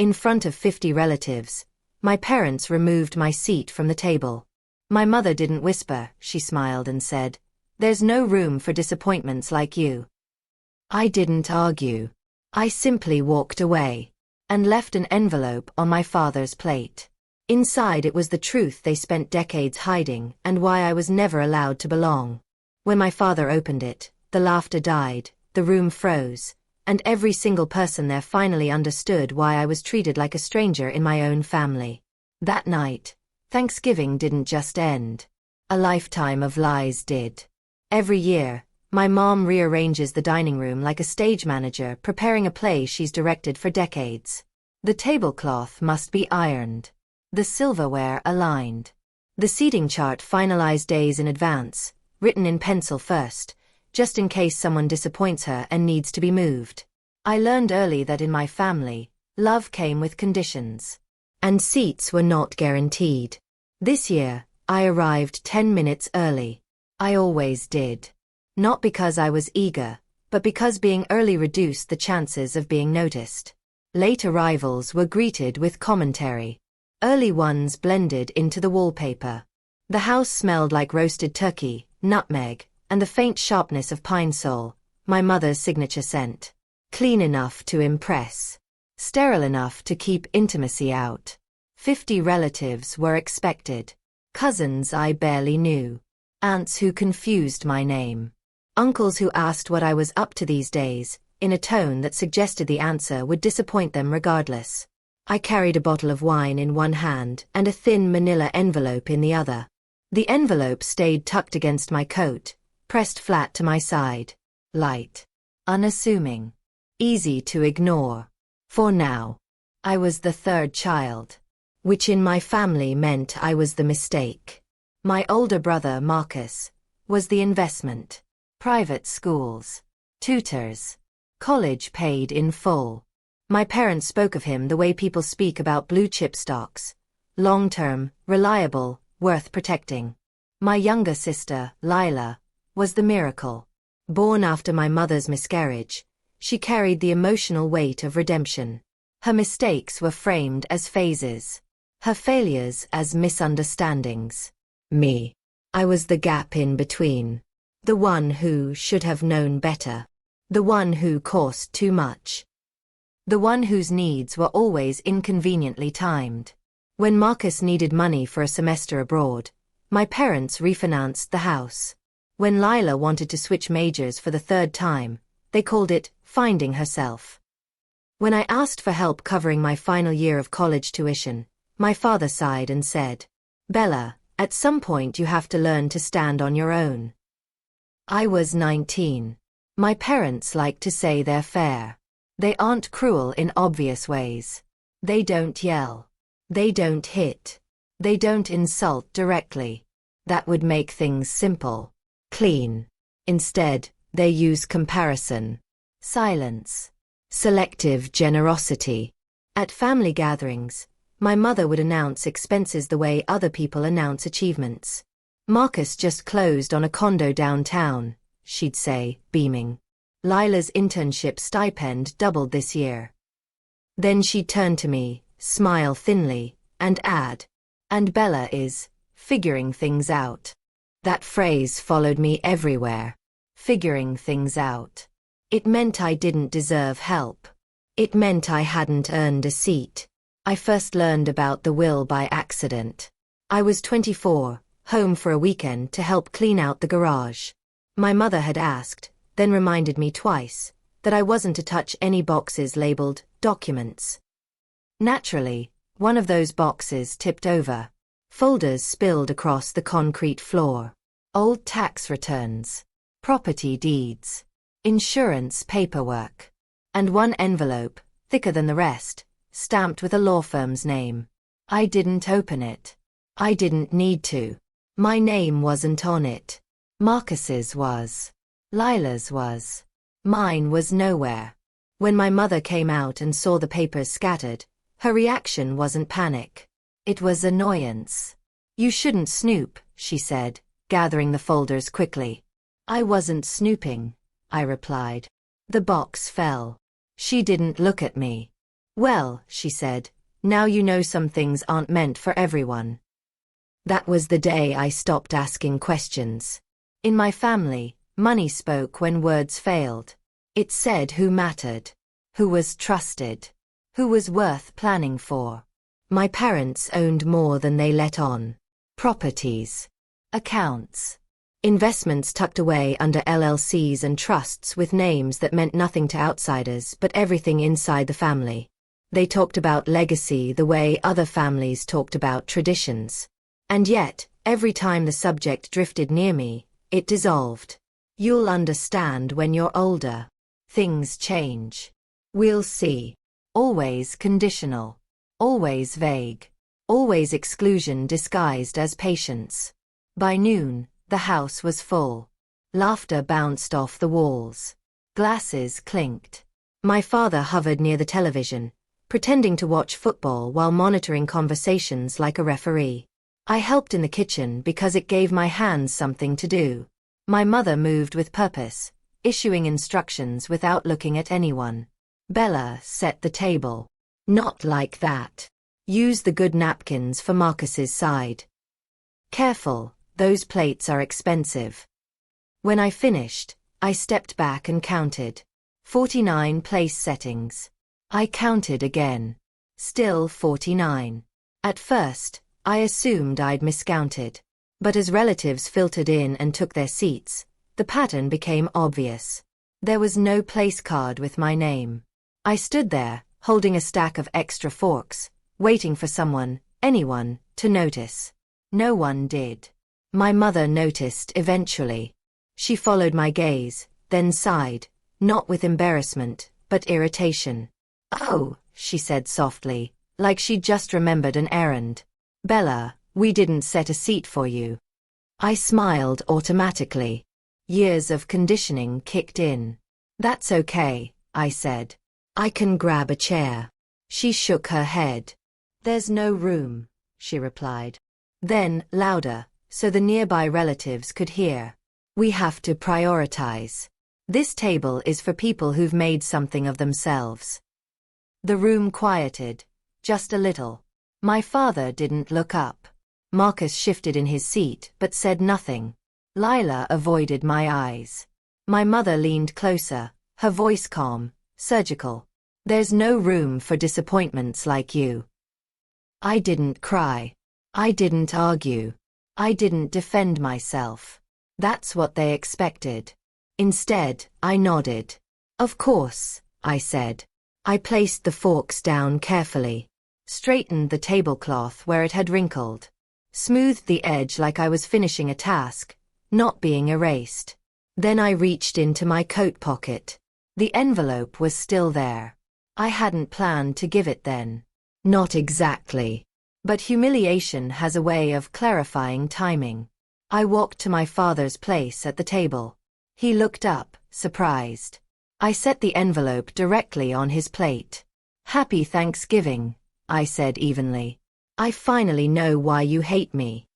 In front of 50 relatives, my parents removed my seat from the table. My mother didn't whisper, she smiled and said, "There's no room for disappointments like you." I didn't argue. I simply walked away and left an envelope on my father's plate. Inside it was the truth they spent decades hiding and why I was never allowed to belong. When my father opened it, the laughter died, the room froze, and every single person there finally understood why I was treated like a stranger in my own family. That night, Thanksgiving didn't just end. A lifetime of lies did. Every year, my mom rearranges the dining room like a stage manager preparing a play she's directed for decades. The tablecloth must be ironed, the silverware aligned, the seating chart finalized days in advance, written in pencil first, just in case someone disappoints her and needs to be moved. I learned early that in my family, love came with conditions. And seats were not guaranteed. This year, I arrived 10 minutes early. I always did. Not because I was eager, but because being early reduced the chances of being noticed. Late arrivals were greeted with commentary. Early ones blended into the wallpaper. The house smelled like roasted turkey, nutmeg, and the faint sharpness of pine sol, my mother's signature scent. Clean enough to impress. Sterile enough to keep intimacy out. 50 relatives were expected. Cousins I barely knew. Aunts who confused my name. Uncles who asked what I was up to these days, in a tone that suggested the answer would disappoint them regardless. I carried a bottle of wine in one hand and a thin manila envelope in the other. The envelope stayed tucked against my coat, pressed flat to my side. Light. Unassuming. Easy to ignore. For now. I was the third child. Which in my family meant I was the mistake. My older brother, Marcus, was the investment. Private schools. Tutors. College paid in full. My parents spoke of him the way people speak about blue-chip stocks. Long-term, reliable, worth protecting. My younger sister, Lila, was the miracle. Born after my mother's miscarriage, she carried the emotional weight of redemption. Her mistakes were framed as phases. Her failures as misunderstandings. Me. I was the gap in between. The one who should have known better. The one who cost too much. The one whose needs were always inconveniently timed. When Marcus needed money for a semester abroad, my parents refinanced the house. When Lila wanted to switch majors for the third time, they called it finding herself. When I asked for help covering my final year of college tuition, my father sighed and said, "Bella, at some point you have to learn to stand on your own." I was 19. My parents like to say they're fair. They aren't cruel in obvious ways. They don't yell. They don't hit. They don't insult directly. That would make things simple. Clean. Instead, they use comparison. Silence. Selective generosity. At family gatherings, my mother would announce expenses the way other people announce achievements. "Marcus just closed on a condo downtown," she'd say, beaming. "Lila's internship stipend doubled this year." Then she'd turn to me, smile thinly, and add, "And Bella is figuring things out." That phrase followed me everywhere. Figuring things out. It meant I didn't deserve help. It meant I hadn't earned a seat. I first learned about the will by accident. I was 24, home for a weekend to help clean out the garage. My mother had asked, then reminded me twice, that I wasn't to touch any boxes labeled documents. Naturally, one of those boxes tipped over. Folders spilled across the concrete floor. Old tax returns, property deeds, insurance paperwork, and one envelope, thicker than the rest, stamped with a law firm's name. I didn't open it. I didn't need to. My name wasn't on it. Marcus's was. Lila's was. Mine was nowhere. When my mother came out and saw the papers scattered, her reaction wasn't panic. It was annoyance. "You shouldn't snoop," she said, gathering the folders quickly. "I wasn't snooping," I replied. The box fell. She didn't look at me. Well, she said, now you know some things aren't meant for everyone. That was the day I stopped asking questions. In my family, money spoke when words failed. It said who mattered, who was trusted, who was worth planning for. My parents owned more than they let on. Properties, accounts, investments tucked away under LLCs and trusts with names that meant nothing to outsiders but everything inside the family. They talked about legacy the way other families talked about traditions. And yet, every time the subject drifted near me, it dissolved. You'll understand when you're older. Things change. We'll see. Always conditional. Always vague. Always exclusion disguised as patience. By noon, the house was full. Laughter bounced off the walls. Glasses clinked. My father hovered near the television, pretending to watch football while monitoring conversations like a referee. I helped in the kitchen because it gave my hands something to do. My mother moved with purpose, issuing instructions without looking at anyone. Bella set the table. Not like that. Use the good napkins for Marcus's side. Careful, those plates are expensive. When I finished, I stepped back and counted. 49 place settings. I counted again. Still 49. At first, I assumed I'd miscounted. But as relatives filtered in and took their seats, the pattern became obvious. There was no place card with my name. I stood there, holding a stack of extra forks, waiting for someone, anyone, to notice. No one did. My mother noticed eventually. She followed my gaze, then sighed, not with embarrassment, but irritation. "Oh," she said softly, like she'd just remembered an errand. "Bella, we didn't set a seat for you." I smiled automatically. Years of conditioning kicked in. "That's okay," I said. "I can grab a chair." She shook her head. "There's no room," she replied. Then, louder, so the nearby relatives could hear. "We have to prioritize. This table is for people who've made something of themselves." The room quieted, just a little. My father didn't look up. Marcus shifted in his seat but said nothing. Lila avoided my eyes. My mother leaned closer, her voice calm, surgical. "There's no room for disappointments like you." I didn't cry. I didn't argue. I didn't defend myself. That's what they expected. Instead, I nodded. "Of course," I said. I placed the forks down carefully, straightened the tablecloth where it had wrinkled, smoothed the edge like I was finishing a task, not being erased. Then I reached into my coat pocket. The envelope was still there. I hadn't planned to give it then. Not exactly. But humiliation has a way of clarifying timing. I walked to my father's place at the table. He looked up, surprised. I set the envelope directly on his plate. "Happy Thanksgiving," I said evenly. "I finally know why you hate me."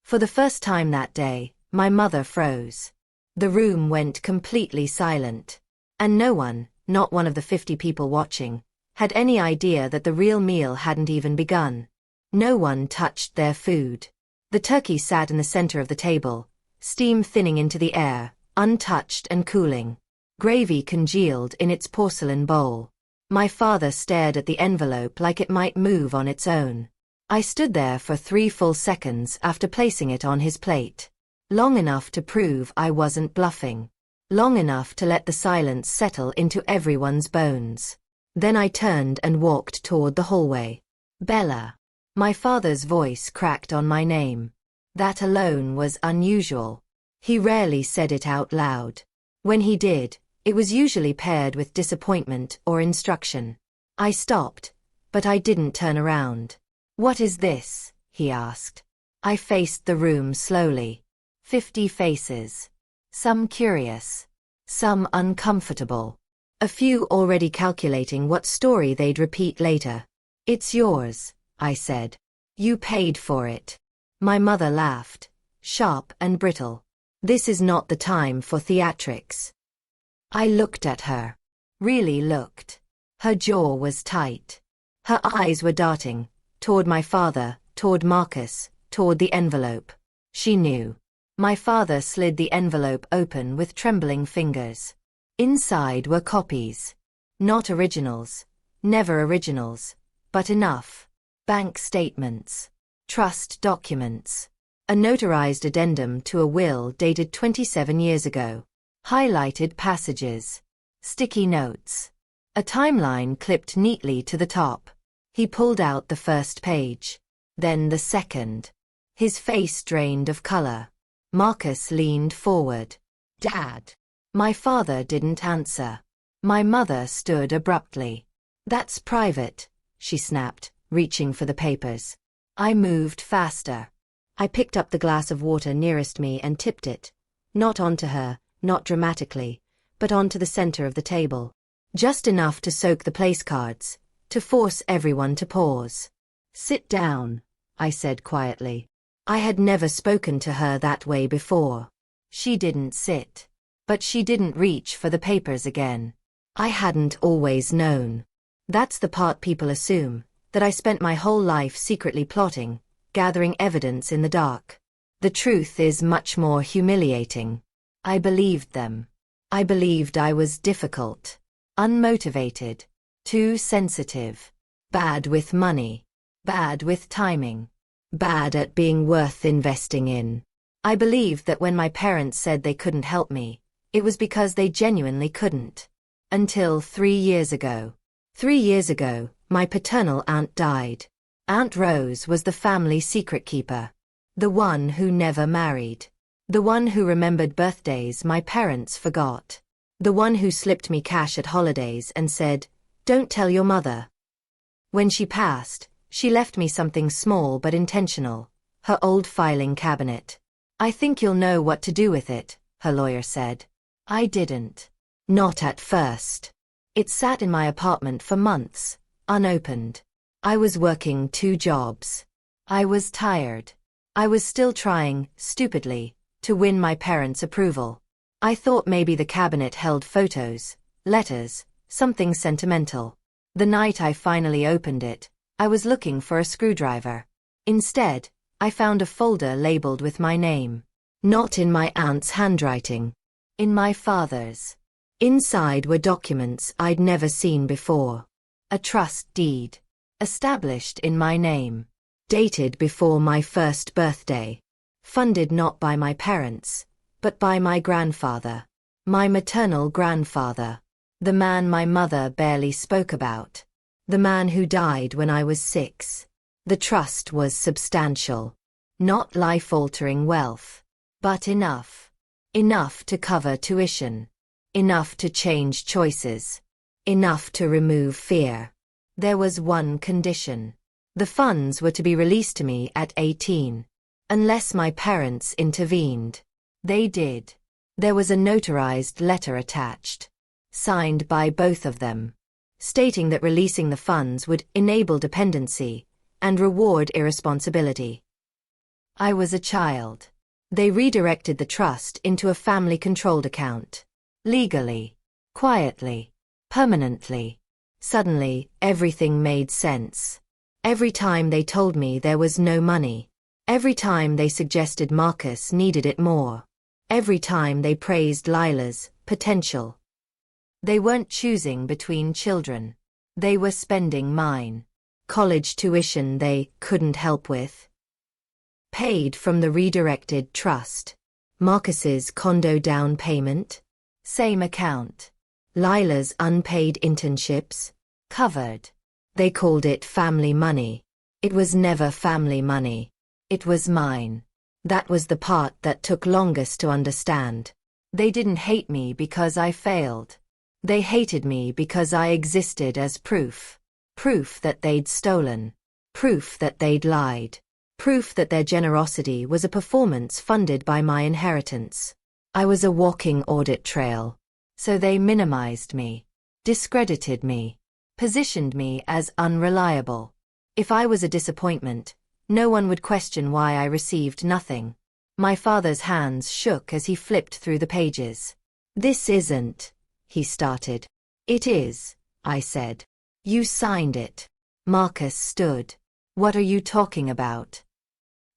For the first time that day, my mother froze. The room went completely silent. And no one, not one of the 50 people watching, had any idea that the real meal hadn't even begun. No one touched their food. The turkey sat in the center of the table, steam thinning into the air, untouched and cooling. Gravy congealed in its porcelain bowl. My father stared at the envelope like it might move on its own. I stood there for 3 full seconds after placing it on his plate. Long enough to prove I wasn't bluffing. Long enough to let the silence settle into everyone's bones. Then I turned and walked toward the hallway. "Bella." My father's voice cracked on my name. That alone was unusual. He rarely said it out loud. When he did, it was usually paired with disappointment or instruction. I stopped, but I didn't turn around. "What is this?" he asked. I faced the room slowly. 50 faces. Some curious. Some uncomfortable. A few already calculating what story they'd repeat later. "It's yours," I said. "You paid for it." My mother laughed, sharp and brittle. "This is not the time for theatrics." I looked at her. Really looked. Her jaw was tight. Her eyes were darting, toward my father, toward Marcus, toward the envelope. She knew. My father slid the envelope open with trembling fingers. Inside were copies. Not originals. Never originals. But enough. Bank statements. Trust documents. A notarized addendum to a will dated 27 years ago. Highlighted passages. Sticky notes. A timeline clipped neatly to the top. He pulled out the first page. Then the second. His face drained of color. Marcus leaned forward. "Dad." My father didn't answer. My mother stood abruptly. "That's private," she snapped, reaching for the papers. I moved faster. I picked up the glass of water nearest me and tipped it. Not onto her, not dramatically, but onto the center of the table. Just enough to soak the place cards, to force everyone to pause. "Sit down," I said quietly. I had never spoken to her that way before. She didn't sit. But she didn't reach for the papers again. I hadn't always known. That's the part people assume, that I spent my whole life secretly plotting, gathering evidence in the dark. The truth is much more humiliating. I believed them. I believed I was difficult, unmotivated, too sensitive, bad with money, bad with timing, bad at being worth investing in. I believed that when my parents said they couldn't help me, it was because they genuinely couldn't. Until 3 years ago. 3 years ago, my paternal aunt died. Aunt Rose was the family secret keeper. The one who never married. The one who remembered birthdays my parents forgot. The one who slipped me cash at holidays and said, "Don't tell your mother." When she passed, she left me something small but intentional. Her old filing cabinet. "I think you'll know what to do with it," her lawyer said. I didn't. Not at first. It sat in my apartment for months, unopened. I was working 2 jobs. I was tired. I was still trying, stupidly, to win my parents' approval. I thought maybe the cabinet held photos, letters, something sentimental. The night I finally opened it, I was looking for a screwdriver. Instead, I found a folder labeled with my name. Not in my aunt's handwriting. In my father's. Inside were documents I'd never seen before. A trust deed. Established in my name. Dated before my first birthday. Funded not by my parents, but by my grandfather. My maternal grandfather. The man my mother barely spoke about. The man who died when I was 6. The trust was substantial. Not life-altering wealth. But enough. Enough to cover tuition. Enough to change choices. Enough to remove fear. There was one condition. The funds were to be released to me at 18. Unless my parents intervened. They did. There was a notarized letter attached. Signed by both of them. Stating that releasing the funds would enable dependency and reward irresponsibility. I was a child. They redirected the trust into a family-controlled account. Legally. Quietly. Permanently. Suddenly, everything made sense. Every time they told me there was no money. Every time they suggested Marcus needed it more. Every time they praised Lila's potential. They weren't choosing between children. They were spending mine. College tuition they couldn't help with. Paid from the redirected trust. Marcus's condo down payment. Same account. Lila's unpaid internships. Covered. They called it family money. It was never family money. It was mine. That was the part that took longest to understand. They didn't hate me because I failed. They hated me because I existed as proof. Proof that they'd stolen. Proof that they'd lied. Proof that their generosity was a performance funded by my inheritance. I was a walking audit trail. So they minimized me. Discredited me. Positioned me as unreliable. If I was a disappointment, no one would question why I received nothing. My father's hands shook as he flipped through the pages. "This isn't," he started. "It is," I said. "You signed it." Marcus stood. What are you talking about?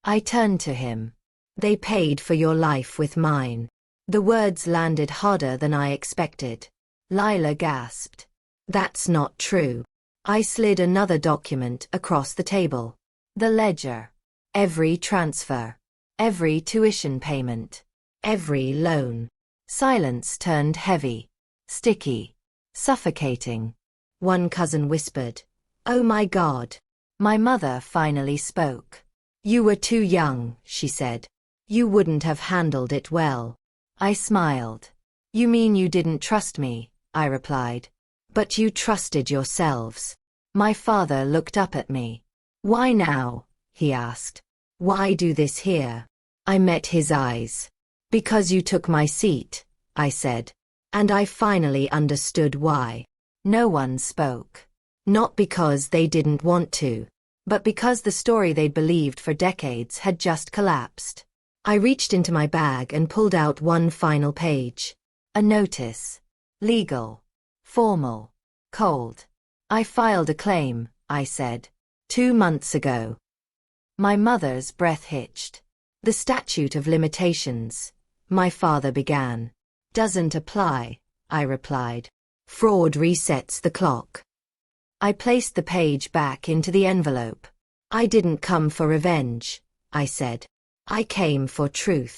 I turned to him. They paid for your life with mine. The words landed harder than I expected. Lila gasped. That's not true. I slid another document across the table. The ledger. Every transfer. Every tuition payment. Every loan. Silence turned heavy. Sticky. Suffocating. One cousin whispered, "Oh my God." My mother finally spoke. "You were too young," she said. "You wouldn't have handled it well." I smiled. "You mean you didn't trust me?" I replied. "But you trusted yourselves." My father looked up at me. "Why now?" he asked. "Why do this here?" I met his eyes. "Because you took my seat," I said. And I finally understood why. No one spoke. Not because they didn't want to, but because the story they'd believed for decades had just collapsed. I reached into my bag and pulled out one final page. A notice. Legal. Formal. Cold. "I filed a claim," I said. 2 months ago. My mother's breath hitched. "The statute of limitations," my father began. "Doesn't apply," I replied. "Fraud resets the clock." I placed the page back into the envelope. "I didn't come for revenge," I said. "I came for truth."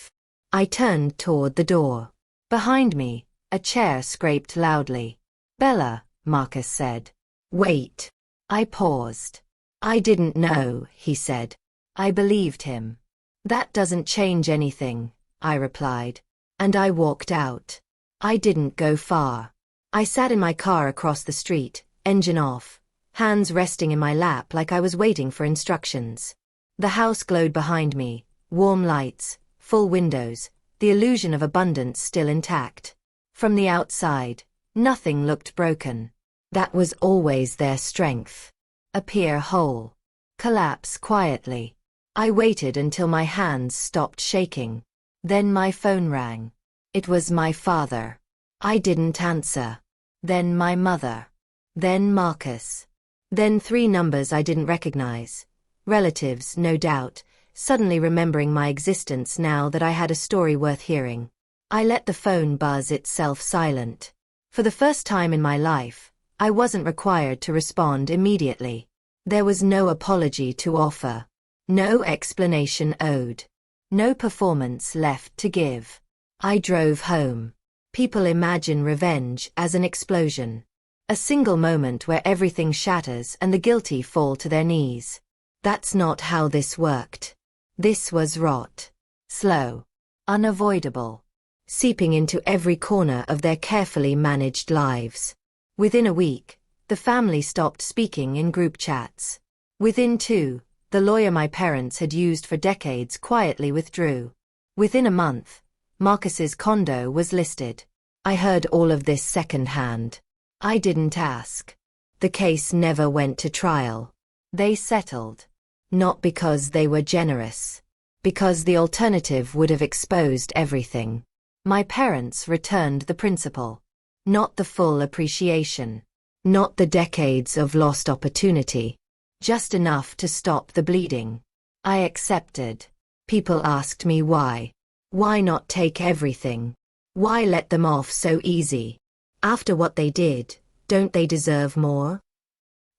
I turned toward the door. Behind me, a chair scraped loudly. "Bella," Marcus said. "Wait." I paused. "I didn't know," he said. I believed him. "That doesn't change anything," I replied. And I walked out. I didn't go far. I sat in my car across the street, engine off, hands resting in my lap like I was waiting for instructions. The house glowed behind me, warm lights, full windows, the illusion of abundance still intact. From the outside, nothing looked broken. That was always their strength. Appear whole. Collapse quietly. I waited until my hands stopped shaking. Then my phone rang. It was my father. I didn't answer. Then my mother. Then Marcus. Then 3 numbers I didn't recognize. Relatives, no doubt, suddenly remembering my existence now that I had a story worth hearing. I let the phone buzz itself silent. For the first time in my life, I wasn't required to respond immediately. There was no apology to offer. No explanation owed. No performance left to give. I drove home. People imagine revenge as an explosion. A single moment where everything shatters and the guilty fall to their knees. That's not how this worked. This was rot. Slow. Unavoidable. Seeping into every corner of their carefully managed lives. Within a week, the family stopped speaking in group chats. Within 2, the lawyer my parents had used for decades quietly withdrew. Within a month, Marcus's condo was listed. I heard all of this secondhand. I didn't ask. The case never went to trial. They settled. Not because they were generous. Because the alternative would have exposed everything. My parents returned the principal. Not the full appreciation. Not the decades of lost opportunity. Just enough to stop the bleeding. I accepted. People asked me why. Why not take everything? Why let them off so easy? After what they did, don't they deserve more?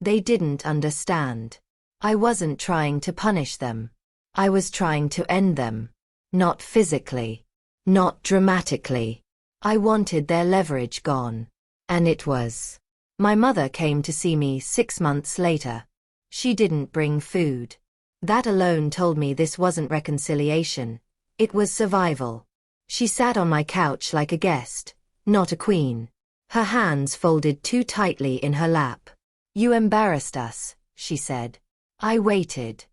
They didn't understand. I wasn't trying to punish them. I was trying to end them. Not physically. Not dramatically. I wanted their leverage gone. And it was. My mother came to see me 6 months later. She didn't bring food. That alone told me this wasn't reconciliation. It was survival. She sat on my couch like a guest, not a queen. Her hands folded too tightly in her lap. "You embarrassed us," she said. I waited.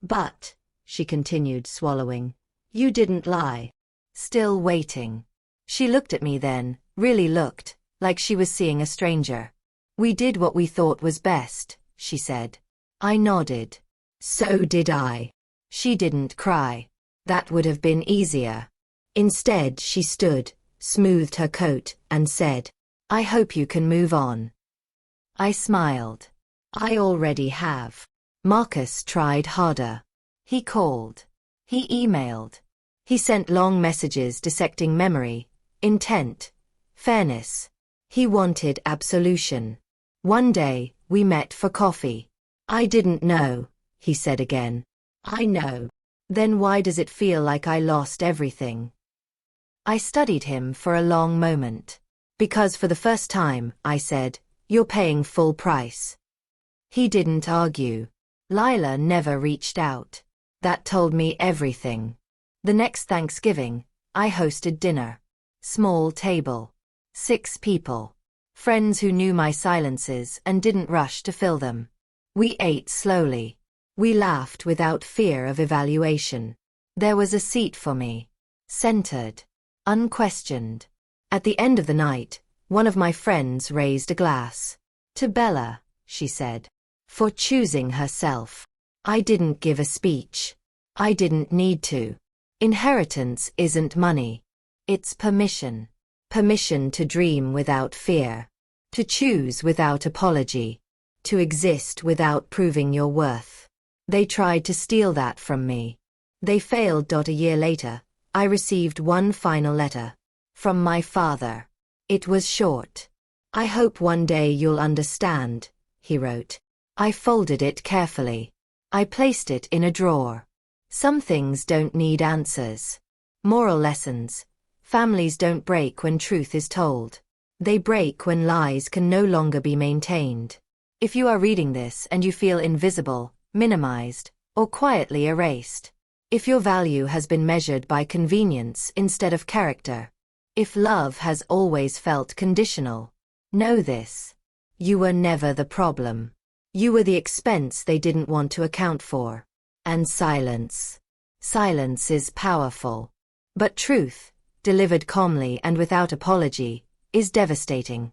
"But," she continued, swallowing, "you didn't lie." Still waiting. She looked at me then, really looked, like she was seeing a stranger. "We did what we thought was best," she said. I nodded. So did I. She didn't cry. That would have been easier. Instead, she stood, smoothed her coat, and said, "I hope you can move on." I smiled. I already have. Marcus tried harder. He called. He emailed. He sent long messages dissecting memory, intent, fairness. He wanted absolution. One day, we met for coffee. I didn't know, he said again. I know. Then why does it feel like I lost everything? I studied him for a long moment. Because for the first time, I said, you're paying full price. He didn't argue. Lila never reached out. That told me everything. The next Thanksgiving, I hosted dinner. Small table. 6 people. Friends who knew my silences and didn't rush to fill them. We ate slowly. We laughed without fear of evaluation. There was a seat for me. Centered. Unquestioned. At the end of the night, one of my friends raised a glass. To Bella, she said. For choosing herself. I didn't give a speech. I didn't need to. Inheritance isn't money. It's permission. Permission to dream without fear. To choose without apology. To exist without proving your worth. They tried to steal that from me. They failed. A year later, I received one final letter. From my father. It was short. I hope one day you'll understand, he wrote. I folded it carefully. I placed it in a drawer. Some things don't need answers. Moral lessons. Families don't break when truth is told. They break when lies can no longer be maintained. If you are reading this and you feel invisible, minimized, or quietly erased. If your value has been measured by convenience instead of character. If love has always felt conditional. Know this. You were never the problem. You were the expense they didn't want to account for. And silence. Silence is powerful. But truth, delivered calmly and without apology, is devastating.